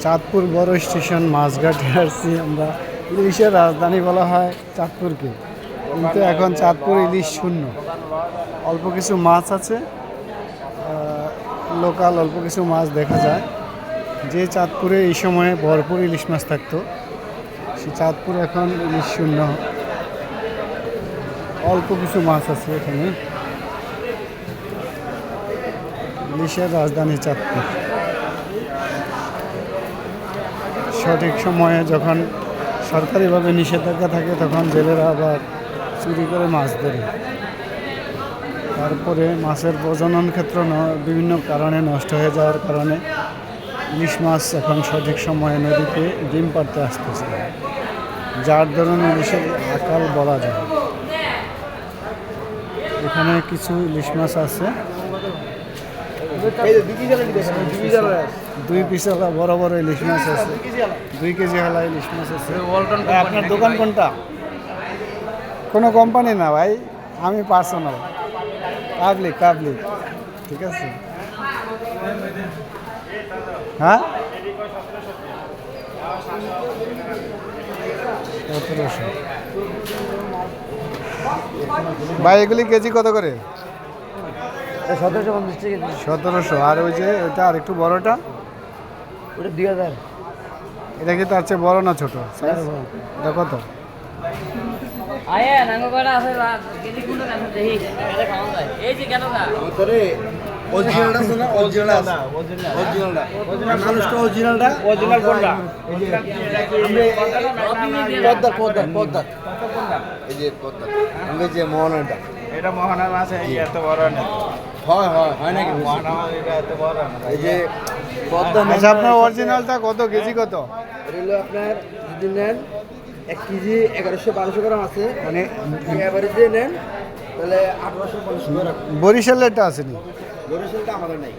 চাঁদপুর বড় স্টেশন মাছঘাটে আসছি আমরা। ইলিশের রাজধানী বলা হয় চাঁদপুরকে, কিন্তু এখন চাঁদপুর ইলিশ শূন্য। অল্প কিছু মাছ আছে, লোকাল অল্প কিছু মাছ দেখা যায়। যে চাঁদপুরে এই সময়ে ভরপুর ইলিশ মাছ থাকতো, সে চাঁদপুর এখন ইলিশ শূন্য। অল্প কিছু মাছ আছে এখানে। ইলিশের রাজধানী চাঁদপুর। সঠিক সময়ে যখন সরকারিভাবে নিষেধাজ্ঞা থাকে তখন জেলেরা আবার চুরি করে মাছ ধরে। তারপরে মাছের প্রজনন ক্ষেত্র বিভিন্ন কারণে নষ্ট হয়ে যাওয়ার কারণে ইলিশ মাছ এখন সঠিক সময়ে নদীতে ডিম পাড়তে আসতেছে, যার ধরুন ইলিশের আকাল বলা যায়। এখানে কিছু ইলিশ মাছ আছে, 2 পিসওয়ালা বড় বড় ইলিশ মাছ আছে, 2 কেজি হালা ইলিশ মাছ আছে। আপনার দোকান কোনটা? কোনো কোম্পানি না ভাই, আমি পার্সোনাল, পাবলিক। ঠিক আছে, হ্যাঁ 1700। ভাই এগুলি কেজি কত করে? 1750 কেজি। 1700। আর ওই যে এটা আর একটু বড়টা, ওটা 2000। এটা কি তার চেয়ে বড় না ছোট? এটা কত? আয়া নাঙ্গো করা আছে কেজি কোন না দেখি এটা খাওয়া যায়। এই যে কেন না তোরে অরিজিনালটা আছে না? অরিজিনালটা মানুষটা অরিজিনালটা কোনটা? পদ্মা এই যে পদ্মা আমি যে মোহনাটা, এটা মহানা মাছ এত বড় না। হয় নাকি? মহানা মাছ এটা এত বড় না। এই যে পদ্মা আচ্ছা, আপনার অরিজিনালটা কত কেজি কত? এটা হলো আপনার যদি নেন 1 কেজি 1100-1200 গ্রাম আছে, মানে এভারেজ দিয়ে নেন তাহলে 1850 গ্রাম। বরিশালেরটা আসেনি? বরিশালটা আমাদের নাই।